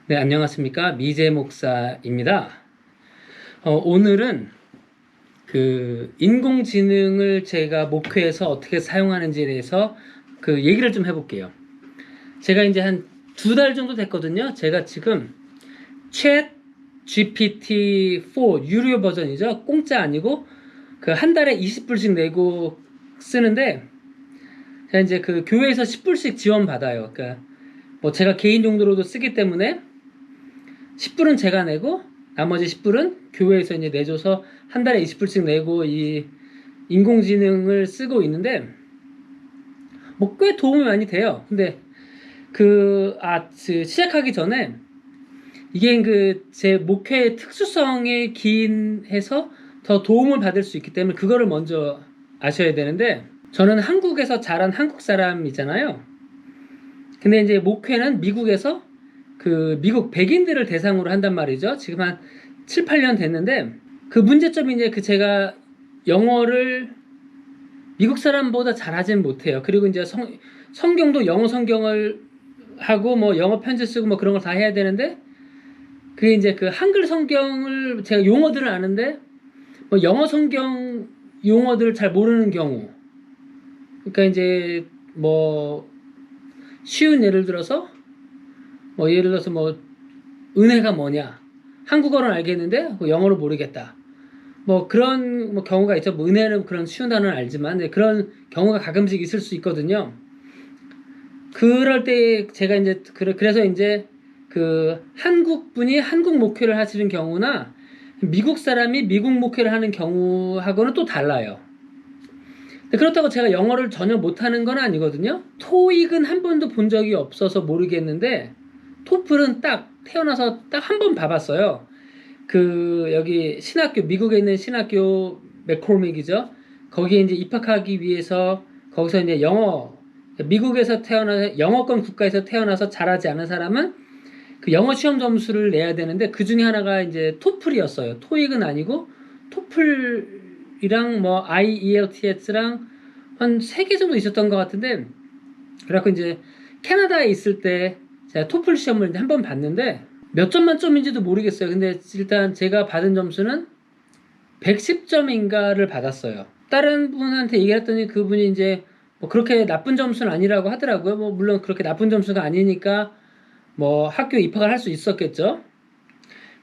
네, 안녕하십니까. 미제 목사입니다. 오늘은 인공지능을 제가 목회에서 어떻게 사용하는지에 대해서 얘기를 좀 해볼게요. 제가 이제 한 2달 정도 됐거든요. 제가 지금 챗 GPT-4 유료 버전이죠. 공짜 아니고 한 달에 20불씩 내고 쓰는데, 제가 이제 교회에서 10불씩 지원받아요. 그러니까 뭐 제가 개인 용도로도 쓰기 때문에 10불은 제가 내고 나머지 10불은 교회에서 이제 내줘서 한 달에 20불씩 내고 이 인공지능을 쓰고 있는데 뭐 꽤 도움이 많이 돼요. 근데 시작하기 전에 이게 제 목회의 특수성에 기인해서 더 도움을 받을 수 있기 때문에 그거를 먼저 아셔야 되는데, 저는 한국에서 자란 한국 사람이잖아요. 근데 이제 목회는 미국에서 미국 백인들을 대상으로 한단 말이죠. 지금 한 7, 8년 됐는데, 문제점이 이제 제가 영어를 미국 사람보다 잘하진 못해요. 그리고 이제 성경도 영어 성경을 하고 뭐 영어 편지 쓰고 뭐 그런 걸 다 해야 되는데, 그게 이제 한글 성경을 제가 용어들을 아는데 뭐 영어 성경 용어들을 잘 모르는 경우. 그러니까 이제 뭐 쉬운 예를 들어서 뭐 은혜가 뭐냐, 한국어는 알겠는데 영어를 모르겠다, 뭐 그런 뭐 경우가 있죠. 뭐 은혜는 그런 쉬운 단어는 알지만 그런 경우가 가끔씩 있을 수 있거든요. 그럴 때 제가 이제 그래서 이제 한국 분이 한국 목회를 하시는 경우나 미국 사람이 미국 목회를 하는 경우하고는 또 달라요. 그렇다고 제가 영어를 전혀 못하는 건 아니거든요. 토익은 한 번도 본 적이 없어서 모르겠는데 토플은 딱 태어나서 딱 한 번 봐봤어요. 여기 신학교, 미국에 있는 신학교 맥코믹이죠. 거기에 이제 입학하기 위해서 거기서 이제 미국에서 영어권 국가에서 태어나서 잘하지 않은 사람은 영어 시험 점수를 내야 되는데 그 중에 하나가 이제 토플이었어요. 토익은 아니고 토플이랑 뭐 IELTS랑 한 3개 정도 있었던 것 같은데, 그래갖고 이제 캐나다에 있을 때 제가 토플 시험을 이제 한번 봤는데 몇 점 만점인지도 모르겠어요. 근데 일단 제가 받은 점수는 110점인가를 받았어요. 다른 분한테 얘기했더니 그분이 이제 뭐 그렇게 나쁜 점수는 아니라고 하더라고요. 뭐 물론 그렇게 나쁜 점수가 아니니까 뭐 학교에 입학을 할 수 있었겠죠.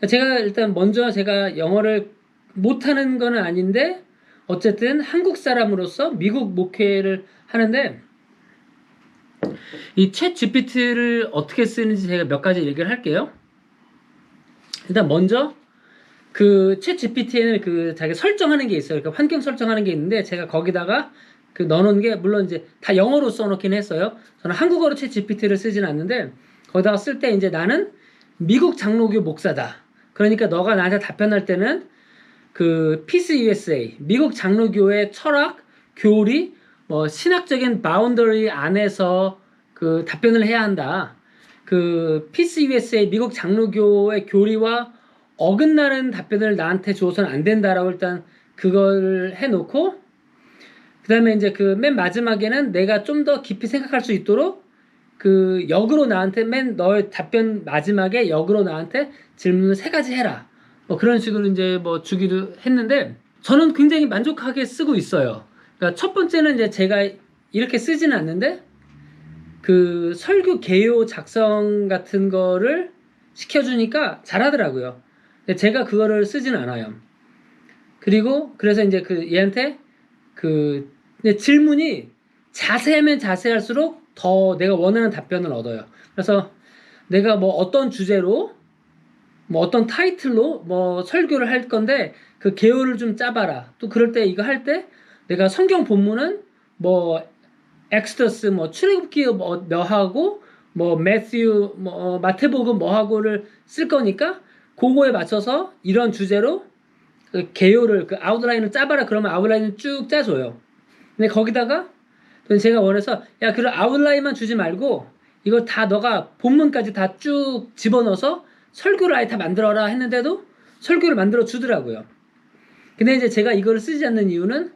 제가 일단 먼저 제가 영어를 못하는 건 아닌데 어쨌든 한국 사람으로서 미국 목회를 하는데, 이 챗 GPT를 어떻게 쓰는지 제가 몇 가지 얘기를 할게요. 일단 먼저 챗 GPT에는 자기 설정하는 게 있어요. 그러니까 환경 설정하는 게 있는데 제가 거기다가 넣어놓은 게 물론 이제 다 영어로 써놓긴 했어요. 저는 한국어로 챗 GPT를 쓰진 않는데 거기다가 쓸 때 이제 나는 미국 장로교 목사다. 그러니까 너가 나한테 답변할 때는 Peace USA, 미국 장로교의 철학, 교리, 뭐 신학적인 바운더리 안에서 답변을 해야 한다. Peace USA, 미국 장로교의 교리와 어긋나는 답변을 나한테 줘서는 안 된다라고 일단 그걸 해놓고, 그 다음에 이제 맨 마지막에는 내가 좀 더 깊이 생각할 수 있도록 역으로 나한테 너의 답변 마지막에 역으로 나한테 질문을 3가지 해라. 뭐 그런 식으로 이제 뭐 주기도 했는데 저는 굉장히 만족하게 쓰고 있어요. 그러니까 첫 번째는 이제 제가 이렇게 쓰지는 않는데 설교 개요 작성 같은 거를 시켜주니까 잘하더라고요. 근데 제가 그거를 쓰진 않아요. 그리고 그래서 이제 얘한테 근데 질문이 자세하면 자세할수록 더 내가 원하는 답변을 얻어요. 그래서 내가 뭐 어떤 주제로 뭐 어떤 타이틀로 뭐 설교를 할 건데 개요를 좀 짜봐라. 또 그럴 때 이거 할 때 내가 성경 본문은 뭐 엑스더스 뭐 출애굽기 뭐 하고 뭐 매튜 뭐 마태복음 뭐 하고를 쓸 거니까 그거에 맞춰서 이런 주제로 개요를 아웃라인을 짜봐라. 그러면 아웃라인을 쭉 짜줘요. 근데 거기다가 제가 원해서 야 그런 아웃라인만 주지 말고 이거 다 너가 본문까지 다 쭉 집어넣어서 설교를 아예 다 만들어라 했는데도 설교를 만들어 주더라고요. 근데 이제 제가 이거를 쓰지 않는 이유는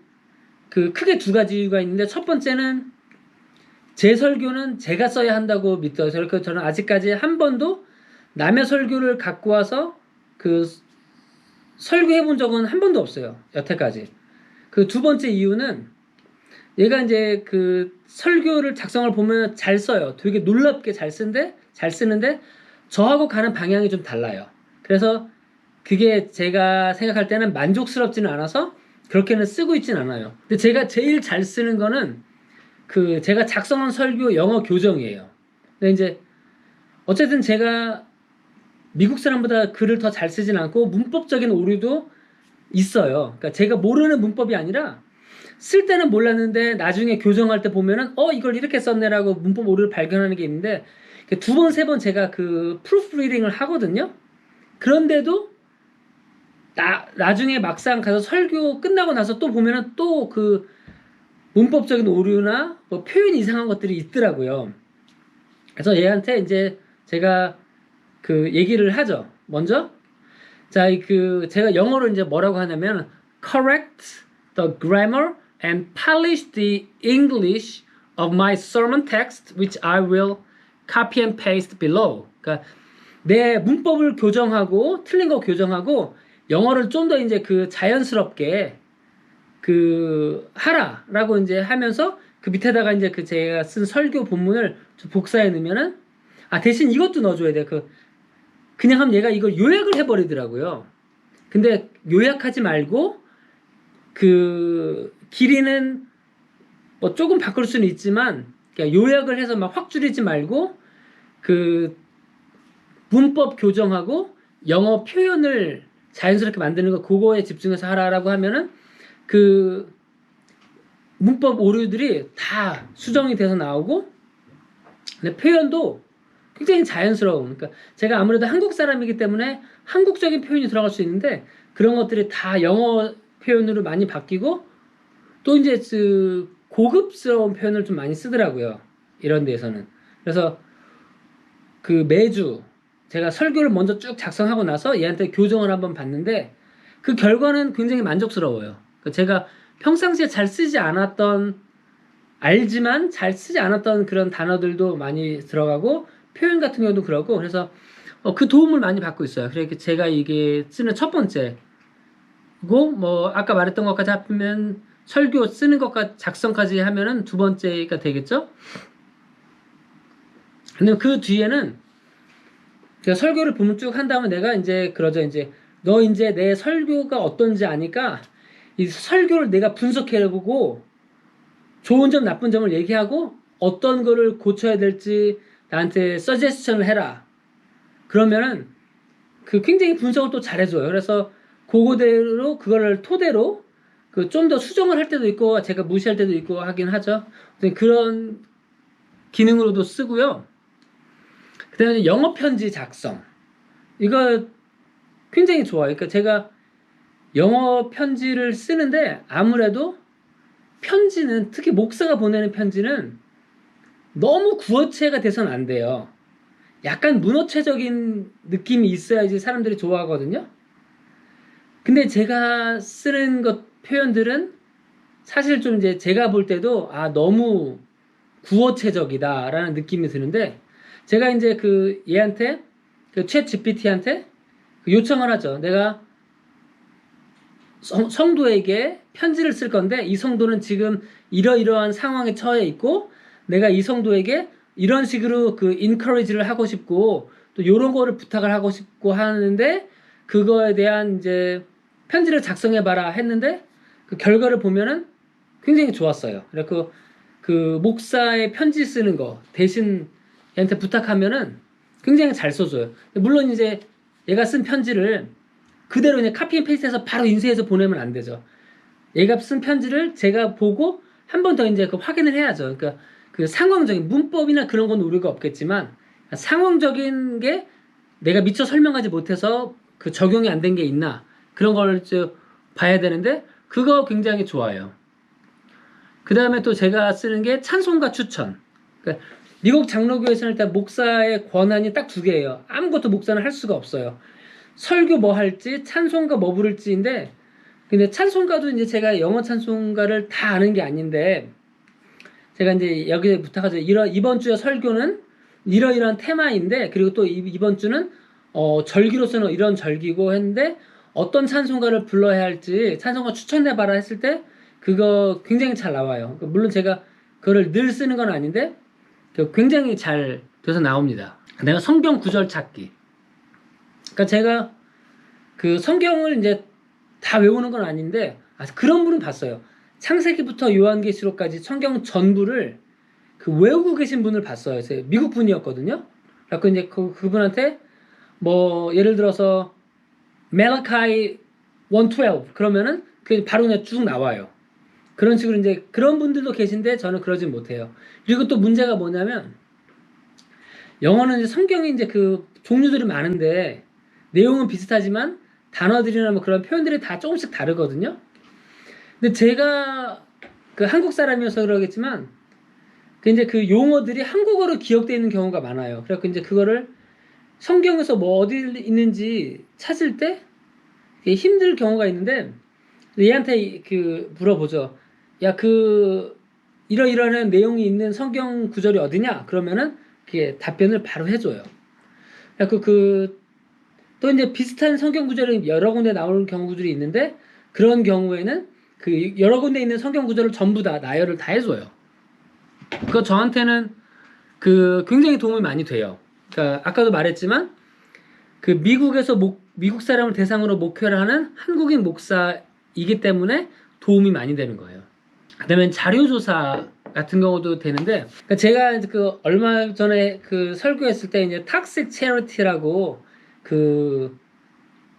크게 2가지 이유가 있는데, 첫 번째는 제 설교는 제가 써야 한다고 믿어요. 그래서 저는 아직까지 한 번도 남의 설교를 갖고 와서 그 설교해 본 적은 한 번도 없어요. 여태까지. 그 두 번째 이유는 얘가 이제 그 설교를 작성을 보면 잘 써요. 되게 놀랍게 잘 쓰는데 저하고 가는 방향이 좀 달라요. 그래서 그게 제가 생각할 때는 만족스럽지는 않아서 그렇게는 쓰고 있진 않아요. 근데 제가 제일 잘 쓰는 거는 그 제가 작성한 설교 영어 교정이에요. 근데 이제 어쨌든 제가 미국 사람보다 글을 더 잘 쓰진 않고 문법적인 오류도 있어요. 그러니까 제가 모르는 문법이 아니라 쓸 때는 몰랐는데 나중에 교정할 때 보면은 이걸 이렇게 썼네라고 문법 오류를 발견하는 게 있는데 두 번, 세 번 제가 그 프루프 리딩을 하거든요. 그런데도 나중에 막상 가서 설교 끝나고 나서 또 보면은 또 그 문법적인 오류나 뭐 표현 이상한 것들이 있더라고요. 그래서 얘한테 이제 제가 그 얘기를 하죠. 먼저 자, 그 제가 영어로 이제 뭐라고 하냐면 correct the grammar and polish the English of my sermon text, which I will copy and paste below. 그러니까 내 문법을 교정하고 틀린 거 교정하고 영어를 좀 더 이제 그 자연스럽게 그 하라라고 이제 하면서 그 밑에다가 이제 그 제가 쓴 설교 본문을 복사해 넣으면은 대신 이것도 넣어줘야 돼. 그냥 하면 얘가 이걸 요약을 해버리더라고요. 근데 요약하지 말고 그 길이는 뭐 조금 바꿀 수는 있지만 요약을 해서 막 확 줄이지 말고 그 문법 교정하고 영어 표현을 자연스럽게 만드는 거 그거에 집중해서 하라라고 하면은 그 문법 오류들이 다 수정이 돼서 나오고 근데 표현도 굉장히 자연스러운 그러니까 제가 아무래도 한국 사람이기 때문에 한국적인 표현이 들어갈 수 있는데 그런 것들이 다 영어 표현으로 많이 바뀌고 또 이제 그 고급스러운 표현을 좀 많이 쓰더라고요. 이런 데에서는. 그래서 그 매주 제가 설교를 먼저 쭉 작성하고 나서 얘한테 교정을 한번 봤는데 그 결과는 굉장히 만족스러워요. 제가 평상시에 잘 쓰지 않았던 알지만 잘 쓰지 않았던 그런 단어들도 많이 들어가고 표현 같은 경우도 그렇고 그래서 그 도움을 많이 받고 있어요. 그래서 제가 이게 쓰는 첫 번째고 뭐 아까 말했던 것까지 합하면 설교 쓰는 것과 작성까지 하면은 두 번째가 되겠죠. 근데 그 뒤에는 제가 설교를 보면 쭉 한 다음에 내가 이제 그러죠. 이제 너 이제 내 설교가 어떤지 아니까 이 설교를 내가 분석해보고 좋은 점 나쁜 점을 얘기하고 어떤 거를 고쳐야 될지 나한테 서제스션을 해라. 그러면은 그 굉장히 분석을 또 잘해줘요. 그래서 그거대로 그거를 토대로 그 좀 더 수정을 할 때도 있고 제가 무시할 때도 있고 하긴 하죠. 그런 기능으로도 쓰고요. 그다음에 영어 편지 작성 이거 굉장히 좋아요. 그러니까 제가 영어 편지를 쓰는데 아무래도 편지는 특히 목사가 보내는 편지는 너무 구어체가 돼서는 안 돼요. 약간 문어체적인 느낌이 있어야지 사람들이 좋아하거든요. 근데 제가 쓰는 것 표현들은 사실 좀 이제 제가 볼 때도 너무 구어체적이다라는 느낌이 드는데 제가 이제 그 얘한테 그 챗 GPT한테 요청을 하죠. 내가 성도에게 편지를 쓸 건데 이 성도는 지금 이러이러한 상황에 처해 있고 내가 이 성도에게 이런 식으로 그 encourage를 하고 싶고 또 이런 거를 부탁을 하고 싶고 하는데 그거에 대한 이제 편지를 작성해 봐라 했는데 그 결과를 보면은 굉장히 좋았어요. 그래서 그 목사의 편지 쓰는 거 대신 얘한테 부탁하면은 굉장히 잘 써줘요. 물론 이제 얘가 쓴 편지를 그대로 그냥 카피 앤 페이스트해서 바로 인쇄해서 보내면 안 되죠. 얘가 쓴 편지를 제가 보고 한 번 더 이제 그 확인을 해야죠. 그러니까 그 상황적인 문법이나 그런 건 우리가 없겠지만 상황적인 게 내가 미처 설명하지 못해서 그 적용이 안 된 게 있나 그런 걸 봐야 되는데 그거 굉장히 좋아요. 그 다음에 또 제가 쓰는 게 찬송가 추천. 그러니까 미국 장로교에서는 일단 목사의 권한이 딱 두 개예요. 아무것도 목사는 할 수가 없어요. 설교 뭐 할지, 찬송가 뭐 부를지인데, 근데 찬송가도 이제 제가 영어 찬송가를 다 아는 게 아닌데, 제가 이제 여기에 부탁하죠. 이번 주에 설교는 이러이러한 테마인데, 그리고 또 이번 주는 절기로서는 이런 절기고 했는데 어떤 찬송가를 불러야 할지 찬송가 추천해봐라 했을 때 그거 굉장히 잘 나와요. 물론 제가 그거를 늘 쓰는 건 아닌데 굉장히 잘 돼서 나옵니다. 내가 성경 구절 찾기. 그러니까 제가 그 성경을 이제 다 외우는 건 아닌데 그런 분은 봤어요. 창세기부터 요한계시록까지 성경 전부를 그 외우고 계신 분을 봤어요. 미국 분이었거든요. 그래서 이제 그분한테 뭐 예를 들어서 멜라카이 1:12 그러면은 그 바로 그냥 쭉 나와요. 그런 식으로 이제 그런 분들도 계신데 저는 그러진 못해요. 그리고 또 문제가 뭐냐면 영어는 이제 성경이 이제 그 종류들이 많은데 내용은 비슷하지만 단어들이나 뭐 그런 표현들이 다 조금씩 다르거든요. 근데 제가 그 한국 사람이어서 그러겠지만 그 이제 그 용어들이 한국어로 기억되어 있는 경우가 많아요. 그래서 이제 그거를 성경에서 뭐 어디 있는지 찾을 때 힘들 경우가 있는데 얘한테 그 물어보죠. 야, 이러이러한 내용이 있는 성경 구절이 어디냐? 그러면은 그게 답변을 바로 해줘요. 또 이제 비슷한 성경 구절이 여러 군데 나오는 경우들이 있는데 그런 경우에는 그 여러 군데 있는 성경 구절을 전부 다 나열을 다 해줘요. 그거 저한테는 그 굉장히 도움이 많이 돼요. 그러니까 아까도 말했지만 그 미국에서 미국 사람을 대상으로 목회를 하는 한국인 목사이기 때문에 도움이 많이 되는 거예요. 그다음에 자료조사 같은 경우도 되는데 그러니까 제가 그 얼마 전에 그 설교했을 때 이제 탁식 체리티라고 그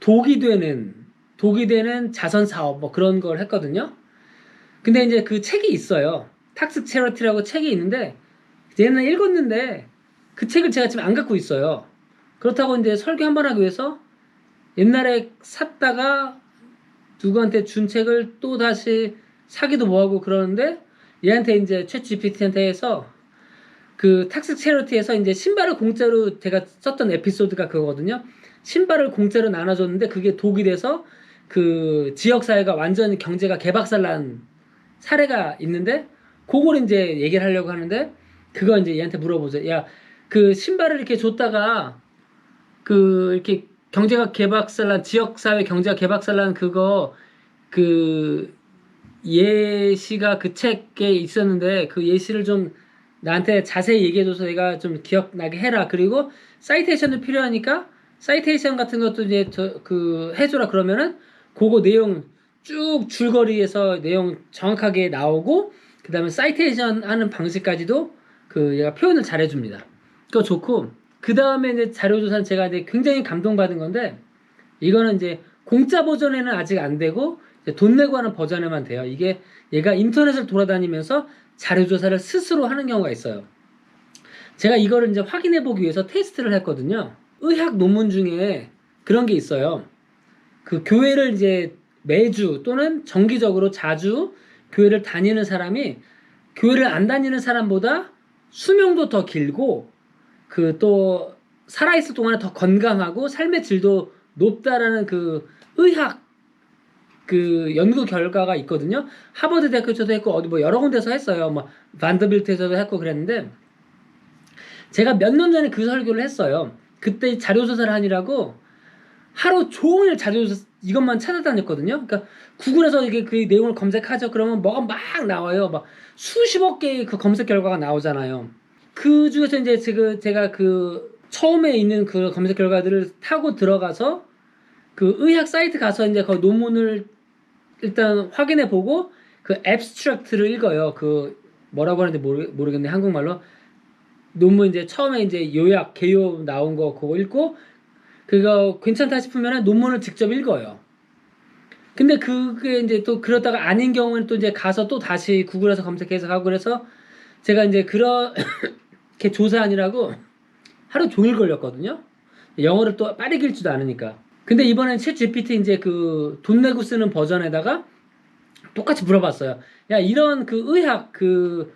독이 되는 자선 사업 뭐 그런 걸 했거든요. 근데 이제 그 책이 있어요. 탁식 체리티라고 책이 있는데 옛날에 읽었는데 그 책을 제가 지금 안 갖고 있어요. 그렇다고 이제 설교 한 번 하기 위해서 옛날에 샀다가 누구한테 준 책을 또 다시 사기도 뭐하고 그러는데 얘한테 이제 챗 GPT한테 해서 그 탁식 체리티에서 이제 신발을 공짜로 제가 썼던 에피소드가 그거거든요. 신발을 공짜로 나눠줬는데 그게 독이 돼서 그 지역사회가 완전히 경제가 개박살난 사례가 있는데 그걸 이제 얘기를 하려고 하는데 그거 이제 얘한테 물어보죠. 야, 그 신발을 이렇게 줬다가 그 이렇게 경제가 개박살난 지역사회 경제가 개박살난 그거 그 예시가 그 책에 있었는데 그 예시를 좀 나한테 자세히 얘기해줘서 내가 좀 기억나게 해라. 그리고 사이테이션도 필요하니까 사이테이션 같은 것도 이제 그 해줘라. 그러면은 그거 내용 쭉 줄거리에서 내용 정확하게 나오고 그 다음에 사이테이션 하는 방식까지도 그 얘가 표현을 잘 해줍니다. 그거 좋고 그 다음에 이제 자료조사는 제가 이제 굉장히 감동받은 건데 이거는 이제 공짜 버전에는 아직 안 되고 돈 내고 하는 버전에만 돼요. 이게 얘가 인터넷을 돌아다니면서 자료조사를 스스로 하는 경우가 있어요. 제가 이거를 이제 확인해 보기 위해서 테스트를 했거든요. 의학 논문 중에 그런 게 있어요. 그 교회를 이제 매주 또는 정기적으로 자주 교회를 다니는 사람이 교회를 안 다니는 사람보다 수명도 더 길고 그 또 살아있을 동안에 더 건강하고 삶의 질도 높다라는 그 의학 그 연구 결과가 있거든요. 하버드 대학교에서도 했고 어디 뭐 여러 군데서 했어요. 뭐 반더빌트에서도 했고 그랬는데 제가 몇 년 전에 그 설교를 했어요. 그때 자료조사를 하느라고 하루 종일 자료조사 이것만 찾아다녔거든요. 그러니까 구글에서 이게 그 내용을 검색하죠. 그러면 뭐가 막 나와요. 막 수십억 개의 그 검색 결과가 나오잖아요. 그 중에서 이제 지금 제가 그 처음에 있는 그 검색 결과들을 타고 들어가서 그 의학 사이트 가서 이제 그 논문을 일단 확인해 보고 그 앱스트랙트를 읽어요. 그 뭐라고 하는지 모르겠네 한국말로. 논문 이제 처음에 이제 요약 개요 나온 거 그거 읽고 그거 괜찮다 싶으면 논문을 직접 읽어요. 근데 그게 이제 또 그러다가 아닌 경우는 또 이제 가서 또 다시 구글에서 검색해서 하고 그래서 제가 이제 그렇게 조사하느라고 하루 종일 걸렸거든요. 영어를 또 빠르게 읽지도 않으니까. 근데 이번엔 챗 GPT 이제 그 돈 내고 쓰는 버전에다가 똑같이 물어봤어요. 야, 이런 그 의학 그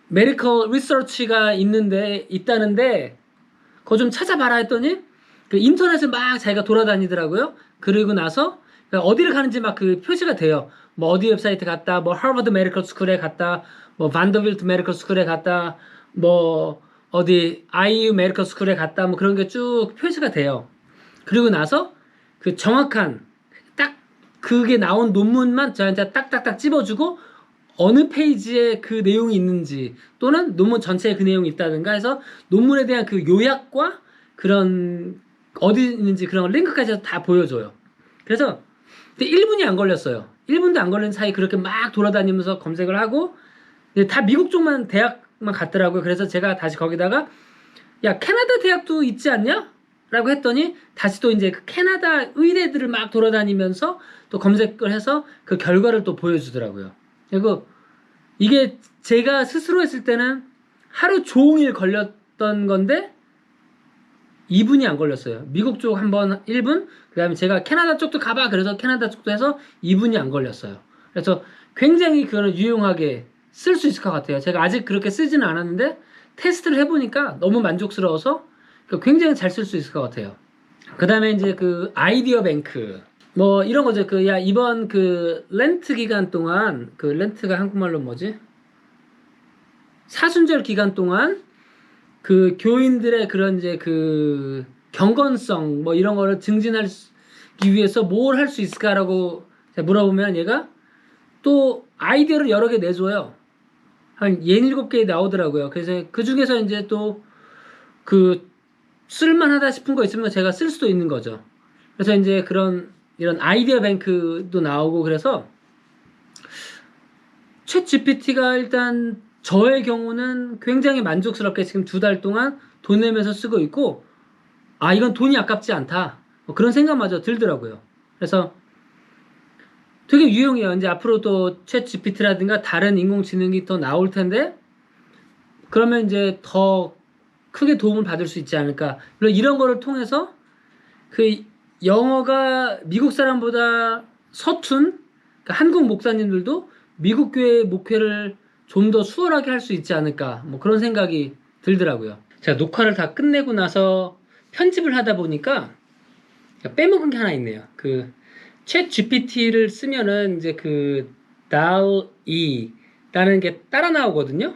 메디컬 리서치가 있다는데 그거 좀 찾아봐라 했더니 그 인터넷을 막 자기가 돌아다니더라고요. 그리고 나서 어디를 가는지 막 그 표시가 돼요. 뭐 어디 웹사이트 갔다, 뭐 하버드 메디컬 스쿨에 갔다, 뭐 반더빌트 메디컬 스쿨에 갔다, 뭐 어디 IU 메디컬 스쿨에 갔다, 뭐 그런 게 쭉 표시가 돼요. 그리고 나서 그 정확한 딱 그게 나온 논문만 저한테 딱딱딱 찝어주고 어느 페이지에 그 내용이 있는지 또는 논문 전체에 그 내용이 있다든가 해서 논문에 대한 그 요약과 그런 어디 있는지 그런 링크까지 다 보여줘요. 그래서 1분이 안 걸렸어요. 1분도 안 걸린 사이 그렇게 막 돌아다니면서 검색을 하고 다 미국 쪽만 대학만 갔더라고요. 그래서 제가 다시 거기다가 야 캐나다 대학도 있지 않냐? 라고 했더니 다시 또 이제 그 캐나다 의대들을 막 돌아다니면서 또 검색을 해서 그 결과를 또 보여주더라고요. 그리고 이게 제가 스스로 했을 때는 하루 종일 걸렸던 건데 2분이 안 걸렸어요. 미국 쪽 한번 1분, 그 다음에 제가 캐나다 쪽도 가봐. 그래서 캐나다 쪽도 해서 2분이 안 걸렸어요. 그래서 굉장히 그거는 유용하게 쓸 수 있을 것 같아요. 제가 아직 그렇게 쓰지는 않았는데 테스트를 해보니까 너무 만족스러워서 굉장히 잘 쓸 수 있을 것 같아요. 그 다음에 이제 그 아이디어 뱅크. 뭐 이런 거죠. 그, 야, 이번 그 렌트 기간 동안, 그 렌트가 한국말로 뭐지? 사순절 기간 동안 그 교인들의 그런 이제 그 경건성 뭐 이런 거를 증진하기 위해서 뭘 할 수 있을까라고 물어보면 얘가 또 아이디어를 여러 개 내줘요. 한 67개 나오더라고요. 그래서 그 중에서 이제 또 그 쓸만하다 싶은 거 있으면 제가 쓸 수도 있는 거죠. 그래서 이제 그런 이런 아이디어 뱅크도 나오고 그래서 챗 GPT가 일단 저의 경우는 굉장히 만족스럽게 지금 2달 동안 돈 내면서 쓰고 있고 아 이건 돈이 아깝지 않다 뭐 그런 생각마저 들더라고요. 그래서 되게 유용해요. 이제 앞으로 또 챗 GPT라든가 다른 인공지능이 더 나올 텐데 그러면 이제 더 크게 도움을 받을 수 있지 않을까. 물론 이런 거를 통해서 그 영어가 미국 사람보다 서툰 그러니까 한국 목사님들도 미국 교회 목회를 좀 더 수월하게 할 수 있지 않을까 뭐 그런 생각이 들더라고요. 제가 녹화를 다 끝내고 나서 편집을 하다 보니까 빼먹은 게 하나 있네요. 그 챗 GPT를 쓰면은 이제 그 DALL-E라는 게 따라 나오거든요.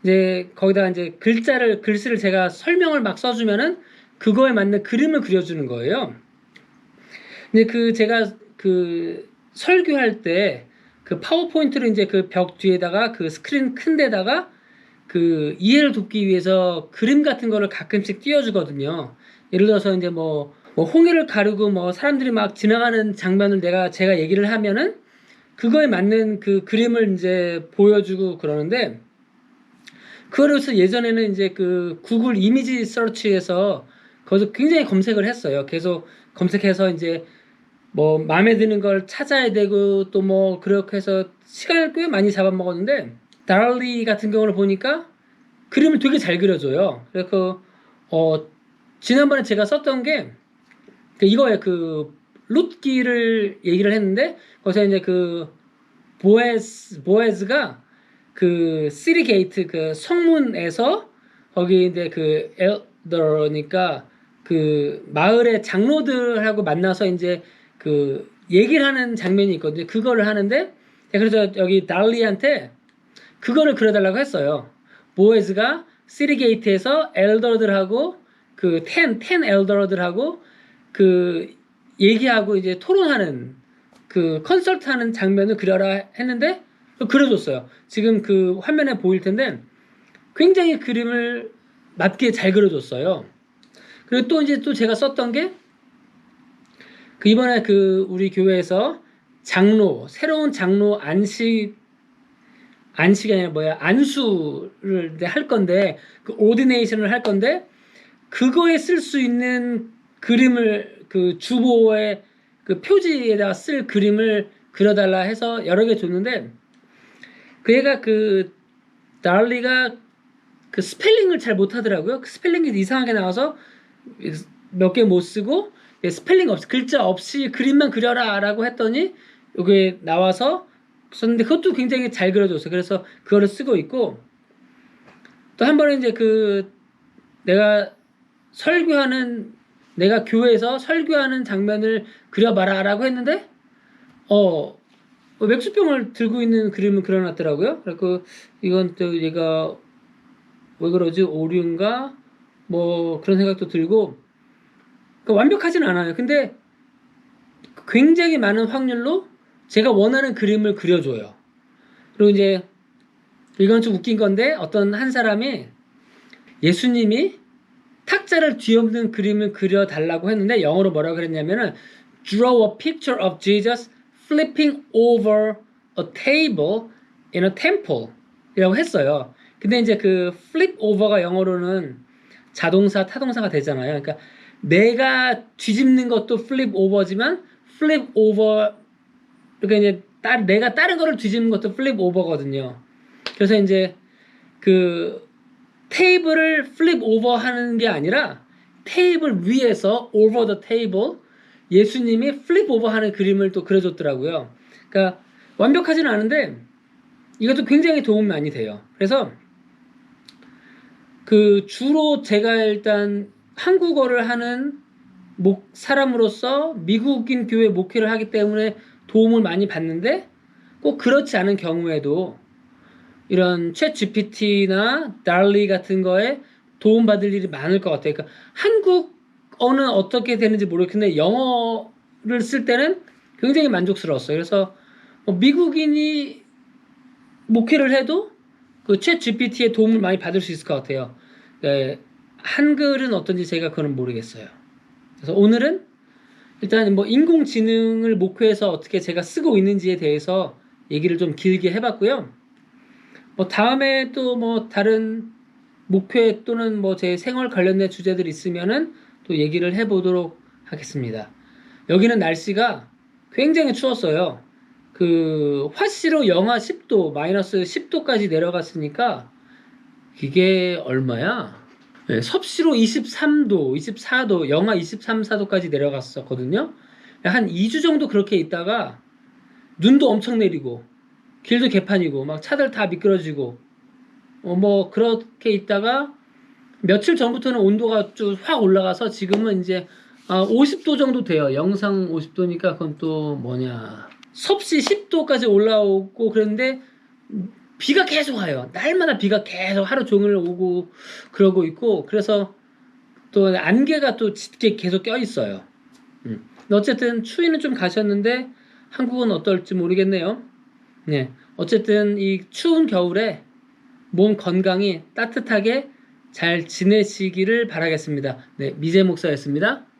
이제 거기다가 이제 글씨를 제가 설명을 막 써주면은 그거에 맞는 그림을 그려주는 거예요. 근데 그 제가 그 설교할 때 그 파워포인트를 이제 그 벽 뒤에다가 그 스크린 큰 데다가 그 이해를 돕기 위해서 그림 같은 거를 가끔씩 띄워주거든요. 예를 들어서 이제 뭐 홍해를 가르고 뭐 사람들이 막 지나가는 장면을 제가 얘기를 하면은 그거에 맞는 그 그림을 이제 보여주고 그러는데 그거로서 예전에는 이제 그 구글 이미지 서치에서 거기서 굉장히 검색을 했어요. 계속 검색해서 이제 뭐 마음에 드는 걸 찾아야 되고 또 뭐 그렇게 해서 시간을 꽤 많이 잡아먹었는데 달리 같은 경우를 보니까 그림을 되게 잘 그려줘요. 그래서 지난번에 제가 썼던 게 이거예요. 그 룻기를 얘기를 했는데 거기서 이제 그 보에즈가 그 시리 게이트 그 성문에서 거기 이제 그 엘더니까 그 마을의 장로들하고 만나서 이제 그 얘기를 하는 장면이 있거든요. 그거를 하는데 그래서 여기 달리한테 그거를 그려달라고 했어요. 보에즈가 시리 게이트에서 엘더들하고 그 텐 엘더들하고 그 얘기하고 이제 토론하는 그 컨설트하는 장면을 그려라 했는데 그려줬어요. 지금 그 화면에 보일 텐데 굉장히 그림을 맞게 잘 그려줬어요. 그리고 또 이제 또 제가 썼던 게 그 이번에 그 우리 교회에서 새로운 장로 안식이 아니라 뭐야 안수를 할 건데 그 오디네이션을 할 건데 그거에 쓸 수 있는 그림을 그 주보에 그 표지에다가 쓸 그림을 그려달라 해서 여러 개 줬는데 그 애가 그 달리가 그 스펠링을 잘 못하더라고요. 그 스펠링이 이상하게 나와서 몇 개 못 쓰고 스펠링 없이 글자 없이 그림만 그려라라고 했더니 이게 나와서 썼는데 그것도 굉장히 잘 그려줬어요. 그래서 그거를 쓰고 있고 또 한 번에 이제 그 내가 교회에서 설교하는 장면을 그려봐라라고 했는데 맥주병을 들고 있는 그림을 그려놨더라고요. 그래서 이건 또 얘가 왜 그러지? 오류인가? 뭐 그런 생각도 들고 그러니까 완벽하진 않아요. 근데 굉장히 많은 확률로 제가 원하는 그림을 그려줘요. 그리고 이제 이건 좀 웃긴 건데 어떤 한 사람이 예수님이 탁자를 뒤엎는 그림을 그려달라고 했는데 영어로 뭐라고 그랬냐면은 Draw a picture of Jesus flipping over a table in a temple 이라고 했어요. 근데 이제 그 flip over가 영어로는 자동사, 타동사가 되잖아요. 그러니까 내가 뒤집는 것도 flip over지만 flip over 그러니까 이제 내가 다른 거를 뒤집는 것도 flip over거든요. 그래서 이제 그 테이블을 flip over 하는 게 아니라 테이블 위에서 over the table 예수님이 flip over 하는 그림을 또 그려줬더라고요. 그러니까 완벽하지는 않은데 이것도 굉장히 도움이 많이 돼요. 그래서 그 주로 제가 일단 한국어를 하는 사람으로서 미국인 교회 목회를 하기 때문에 도움을 많이 받는데 꼭 그렇지 않은 경우에도 이런 챗 GPT나 달리 같은 거에 도움받을 일이 많을 것 같아요. 그러니까 한국어는 어떻게 되는지 모르겠는데 영어를 쓸 때는 굉장히 만족스러웠어요. 그래서 미국인이 목회를 해도 그 챗 GPT의 도움을 많이 받을 수 있을 것 같아요. 네, 한글은 어떤지 제가 그건 모르겠어요. 그래서 오늘은 일단 뭐 인공지능을 목회에서 어떻게 제가 쓰고 있는지에 대해서 얘기를 좀 길게 해봤고요. 뭐 다음에 또 뭐 다른 목회 또는 뭐 제 생활 관련된 주제들 있으면은 또 얘기를 해보도록 하겠습니다. 여기는 날씨가 굉장히 추웠어요. 그 화씨로 영하 10도, 마이너스 10도까지 내려갔으니까 이게 얼마야? 네, 섭씨로 23도, 24도, 영하 23, 4도까지 내려갔었거든요. 한 2주 정도 그렇게 있다가 눈도 엄청 내리고 길도 개판이고 막 차들 다 미끄러지고 뭐 그렇게 있다가 며칠 전부터는 온도가 좀 확 올라가서 지금은 이제 50도 정도 돼요. 영상 50도니까 그건 또 뭐냐 섭씨 10도까지 올라오고 그랬는데 비가 계속 와요. 날마다 비가 계속 하루 종일 오고 그러고 있고 그래서 또 안개가 또 짙게 계속 껴 있어요. 근데 어쨌든 추위는 좀 가셨는데 한국은 어떨지 모르겠네요. 네, 어쨌든 이 추운 겨울에 몸 건강히 따뜻하게 잘 지내시기를 바라겠습니다. 네, 미제 목사였습니다.